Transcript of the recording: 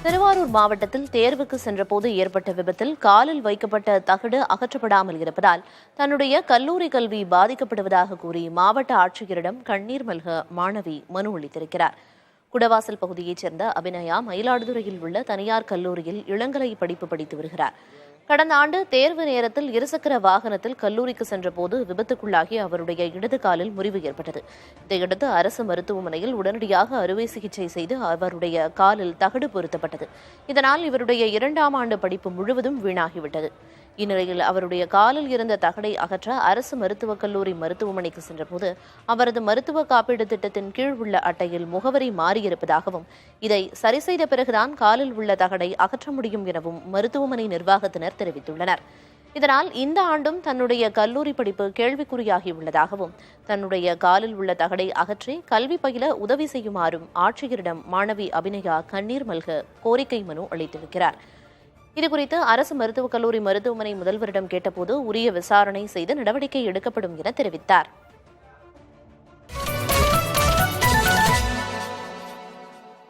திருவாரூர் மாவட்டத்தில் தேர்வுக்கு சென்றபோது ஏற்பட்ட விபத்தில் காலில் வைக்கப்பட்ட தகடு அகற்றப்படாமல் இருப்பதால் தன்னுடைய கல்லூரி கல்வி பாதிக்கப்படுவதாக கூறி மாவட்ட ஆட்சியரிடம் கண்ணீர் மல்க மாணவி மனு அளித்திருக்கிறார். குடவாசல் பகுதியைச் சேர்ந்த அபிநயா மயிலாடுதுறையில் உள்ள தனியார் கல்லூரியில் இளங்கலை படிப்பு படித்து வருகிறார். கடந்த ஆண்டு தேர்வு நேரத்தில் இருசக்கர வாகனத்தில் கல்லூரிக்கு சென்றபோது விபத்துக்குள்ளாகி அவருடைய இடது காலில் முறிவு ஏற்பட்டது. இதையடுத்து அரசு மருத்துவமனையில் உடனடியாக அறுவை சிகிச்சை செய்து அவருடைய காலில் தகடு பொருத்தப்பட்டது. இதனால் இவருடைய 2ஆம் ஆண்டு படிப்பு முழுவதும் வீணாகிவிட்டது. இந்நிலையில் அவருடைய காலில் இருந்த தகடை அகற்ற அரசு மருத்துவக் கல்லூரி மருத்துவமனைக்கு சென்றபோது அவரது மருத்துவ காப்பீடு திட்டத்தின் கீழ் உள்ள அட்டையில் முகவரி மாறியிருப்பதாகவும் இதை சரி செய்த பிறகுதான் காலில் உள்ள தகடை அகற்ற முடியும் எனவும் மருத்துவமனை நிர்வாகத்தினர் தெரிவித்துள்ளனர். இதனால் இந்த ஆண்டும் தன்னுடைய கல்லூரி படிப்பு கேள்விக்குறியாகியுள்ளதாகவும் தன்னுடைய காலில் உள்ள தகடை அகற்றி கல்வி பயில உதவி செய்யுமாறும் ஆட்சியரிடம் மாணவி அபிநயா கண்ணீர் மல்க கோரிக்கை மனு அளித்திருக்கிறார். இதுகுறித்து அரசு மருத்துவக் கல்லூரி மருத்துவமனை முதல்வரிடம் கேட்டபோது உரிய விசாரணை செய்து நடவடிக்கை எடுக்கப்படும் என தெரிவித்தார்.